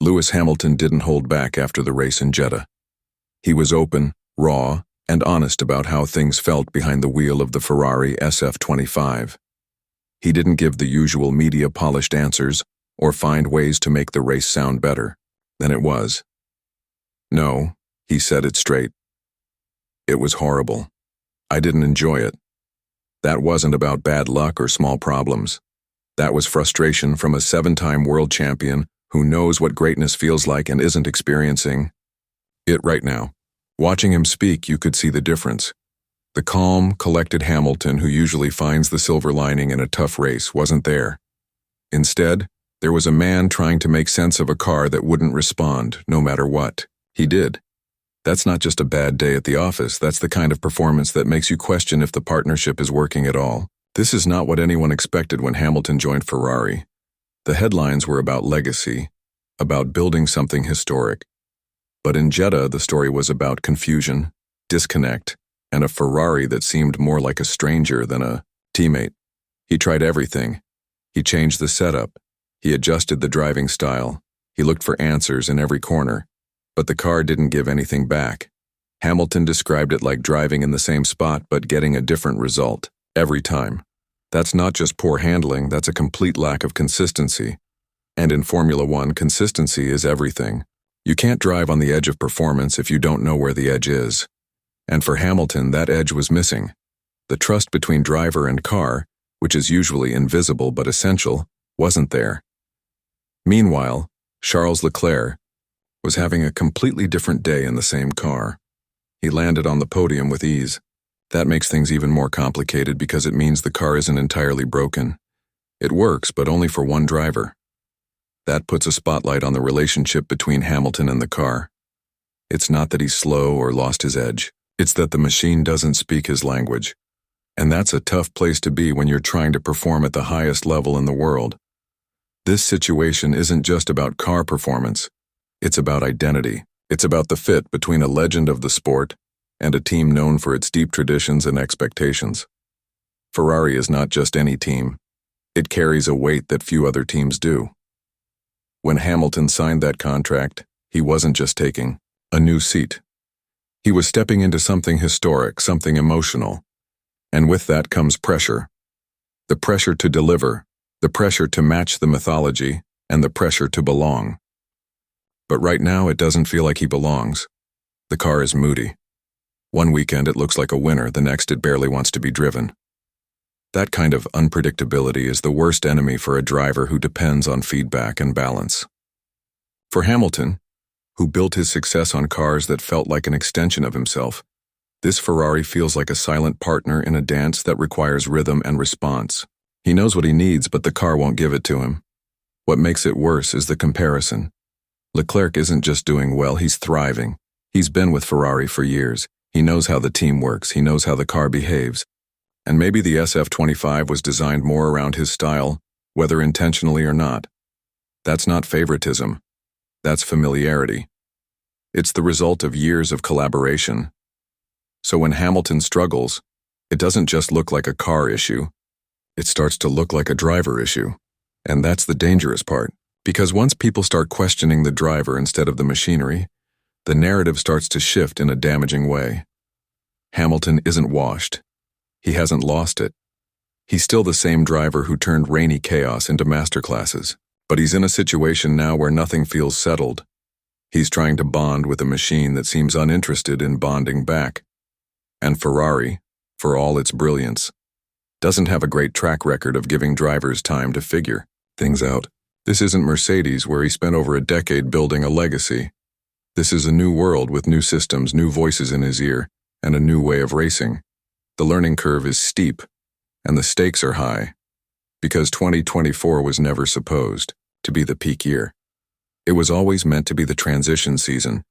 Lewis Hamilton didn't hold back after the race in Jeddah. He was open, raw, and honest about how things felt behind the wheel of the Ferrari SF25. He didn't give the usual media-polished answers or find ways to make the race sound better than it was. No, he said it straight. It was horrible. I didn't enjoy it. That wasn't about bad luck or small problems. That was frustration from a 7-time world champion who knows what greatness feels like and isn't experiencing it right now. Watching him speak, you could see the difference. The calm, collected Hamilton who usually finds the silver lining in a tough race wasn't there. Instead, there was a man trying to make sense of a car that wouldn't respond, no matter what. He did. That's not just a bad day at the office, that's the kind of performance that makes you question if the partnership is working at all. This is not what anyone expected when Hamilton joined Ferrari. The headlines were about legacy, about building something historic. But in Jeddah, the story was about confusion, disconnect, and a Ferrari that seemed more like a stranger than a teammate. He tried everything. He changed the setup. He adjusted the driving style. He looked for answers in every corner. But the car didn't give anything back. Hamilton described it like driving in the same spot but getting a different result every time. That's not just poor handling, that's a complete lack of consistency. And in Formula One, consistency is everything. You can't drive on the edge of performance if you don't know where the edge is. And for Hamilton, that edge was missing. The trust between driver and car, which is usually invisible but essential, wasn't there. Meanwhile, Charles Leclerc was having a completely different day in the same car. He landed on the podium with ease. That makes things even more complicated because it means the car isn't entirely broken. It works, but only for one driver. That puts a spotlight on the relationship between Hamilton and the car. It's not that he's slow or lost his edge. It's that the machine doesn't speak his language. And that's a tough place to be when you're trying to perform at the highest level in the world. This situation isn't just about car performance. It's about identity. It's about the fit between a legend of the sport and a team known for its deep traditions and expectations. Ferrari is not just any team. It carries a weight that few other teams do. When Hamilton signed that contract, he wasn't just taking a new seat. He was stepping into something historic, something emotional. And with that comes pressure. The pressure to deliver, the pressure to match the mythology, and the pressure to belong. But right now, it doesn't feel like he belongs. The car is moody. One weekend it looks like a winner, the next it barely wants to be driven. That kind of unpredictability is the worst enemy for a driver who depends on feedback and balance. For Hamilton, who built his success on cars that felt like an extension of himself, this Ferrari feels like a silent partner in a dance that requires rhythm and response. He knows what he needs, but the car won't give it to him. What makes it worse is the comparison. Leclerc isn't just doing well, he's thriving. He's been with Ferrari for years. He knows how the team works, he knows how the car behaves. And maybe the SF25 was designed more around his style, whether intentionally or not. That's not favoritism. That's familiarity. It's the result of years of collaboration. So when Hamilton struggles, it doesn't just look like a car issue. It starts to look like a driver issue. And that's the dangerous part. Because once people start questioning the driver instead of the machinery, the narrative starts to shift in a damaging way. Hamilton isn't washed. He hasn't lost it. He's still the same driver who turned rainy chaos into masterclasses. But he's in a situation now where nothing feels settled. He's trying to bond with a machine that seems uninterested in bonding back. And Ferrari, for all its brilliance, doesn't have a great track record of giving drivers time to figure things out. This isn't Mercedes, where he spent over a decade building a legacy. This is a new world with new systems, new voices in his ear, and a new way of racing. The learning curve is steep, and the stakes are high, because 2024 was never supposed to be the peak year. It was always meant to be the transition season.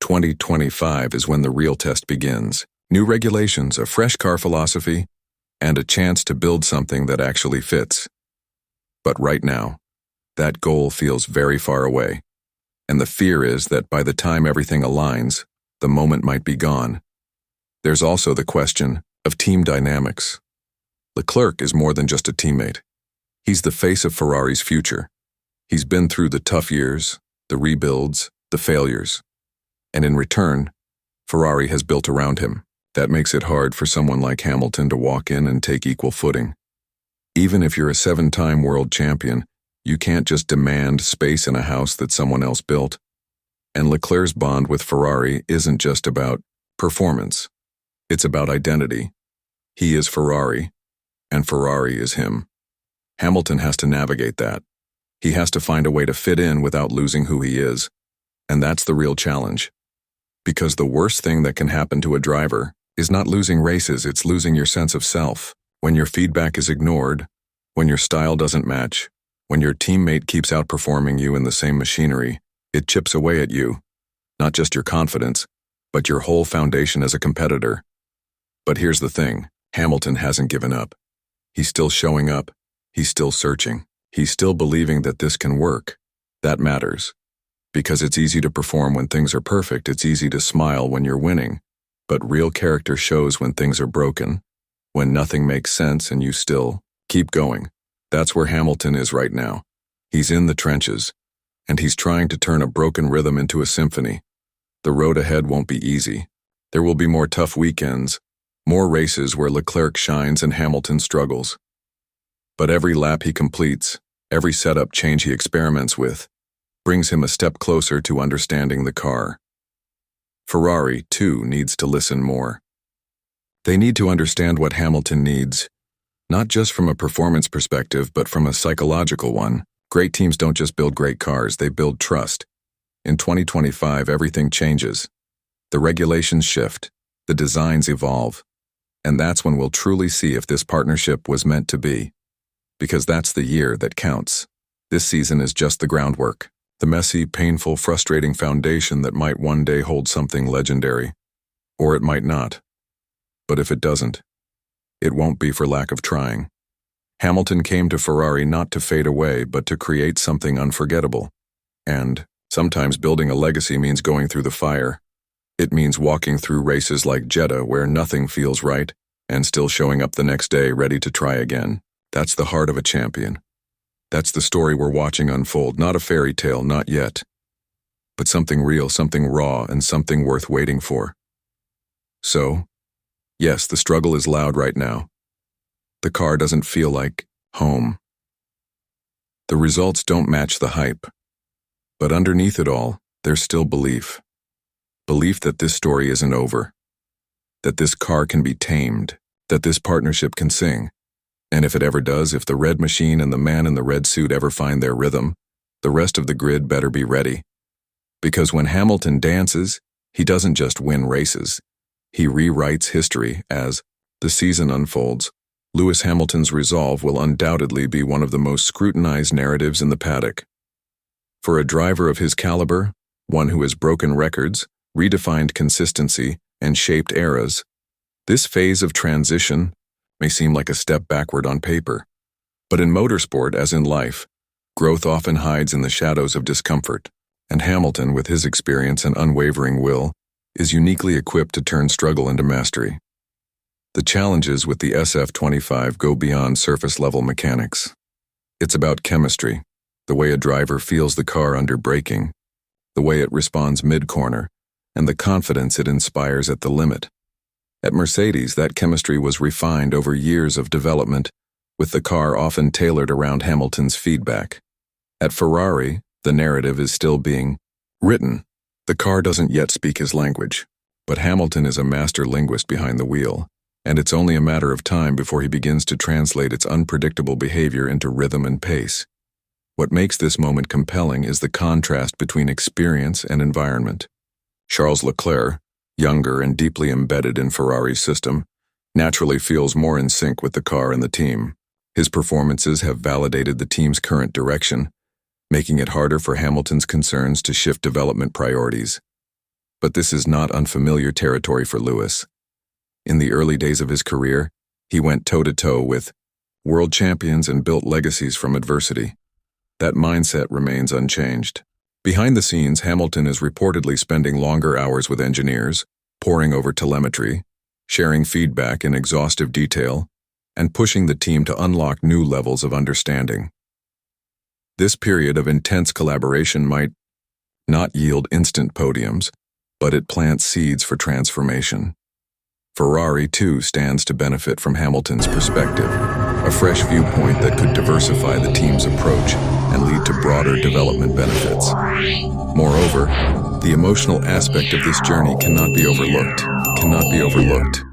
2025 is when the real test begins. New regulations, a fresh car philosophy, and a chance to build something that actually fits. But right now, that goal feels very far away, and the fear is that by the time everything aligns, the moment might be gone. There's also the question of team dynamics. Leclerc is more than just a teammate. He's the face of Ferrari's future. He's been through the tough years, the rebuilds, the failures. And in return, Ferrari has built around him. That makes it hard for someone like Hamilton to walk in and take equal footing. Even if you're a 7-time world champion, you can't just demand space in a house that someone else built. And Leclerc's bond with Ferrari isn't just about performance. It's about identity. He is Ferrari, and Ferrari is him. Hamilton has to navigate that. He has to find a way to fit in without losing who he is. And that's the real challenge. Because the worst thing that can happen to a driver is not losing races, it's losing your sense of self. When your feedback is ignored, when your style doesn't match, when your teammate keeps outperforming you in the same machinery, it chips away at you. Not just your confidence, but your whole foundation as a competitor. But here's the thing, Hamilton hasn't given up. He's still showing up. He's still searching. He's still believing that this can work. That matters. Because it's easy to perform when things are perfect, it's easy to smile when you're winning. But real character shows when things are broken, when nothing makes sense and you still keep going. That's where Hamilton is right now. He's in the trenches, and he's trying to turn a broken rhythm into a symphony. The road ahead won't be easy. There will be more tough weekends, more races where Leclerc shines and Hamilton struggles. But every lap he completes, every setup change he experiments with, brings him a step closer to understanding the car. Ferrari, too, needs to listen more. They need to understand what Hamilton needs, not just from a performance perspective, but from a psychological one. Great teams don't just build great cars, they build trust. In 2025, everything changes. The regulations shift, the designs evolve, and that's when we'll truly see if this partnership was meant to be. Because that's the year that counts. This season is just the groundwork, the messy, painful, frustrating foundation that might one day hold something legendary. Or it might not. But if it doesn't, it won't be for lack of trying. Hamilton came to Ferrari not to fade away, but to create something unforgettable. And sometimes building a legacy means going through the fire. It means walking through races like Jeddah where nothing feels right, and still showing up the next day ready to try again. That's the heart of a champion. That's the story we're watching unfold, not a fairy tale, not yet. But something real, something raw, and something worth waiting for. So, yes, the struggle is loud right now. The car doesn't feel like home. The results don't match the hype. But underneath it all, there's still belief. Belief that this story isn't over. That this car can be tamed. That this partnership can sing. And if it ever does, if the red machine and the man in the red suit ever find their rhythm, the rest of the grid better be ready. Because when Hamilton dances, he doesn't just win races. He rewrites history as the season unfolds. Lewis Hamilton's resolve will undoubtedly be one of the most scrutinized narratives in the paddock. For a driver of his caliber, one who has broken records, redefined consistency, and shaped eras, this phase of transition may seem like a step backward on paper. But in motorsport, as in life, growth often hides in the shadows of discomfort, and Hamilton, with his experience and unwavering will, is uniquely equipped to turn struggle into mastery. The challenges with the SF25 go beyond surface-level mechanics. It's about chemistry, the way a driver feels the car under braking, the way it responds mid-corner, and the confidence it inspires at the limit. At Mercedes, that chemistry was refined over years of development, with the car often tailored around Hamilton's feedback. At Ferrari, the narrative is still being written. The car doesn't yet speak his language, but Hamilton is a master linguist behind the wheel, and it's only a matter of time before he begins to translate its unpredictable behavior into rhythm and pace. What makes this moment compelling is the contrast between experience and environment. Charles Leclerc, younger and deeply embedded in Ferrari's system, naturally feels more in sync with the car and the team. His performances have validated the team's current direction, making it harder for Hamilton's concerns to shift development priorities. But this is not unfamiliar territory for Lewis. In the early days of his career, he went toe-to-toe with world champions and built legacies from adversity. That mindset remains unchanged. Behind the scenes, Hamilton is reportedly spending longer hours with engineers, poring over telemetry, sharing feedback in exhaustive detail, and pushing the team to unlock new levels of understanding. This period of intense collaboration might not yield instant podiums, but it plants seeds for transformation. Ferrari, too, stands to benefit from Hamilton's perspective, a fresh viewpoint that could diversify the team's approach and lead to broader development benefits. Moreover, the emotional aspect of this journey cannot be overlooked.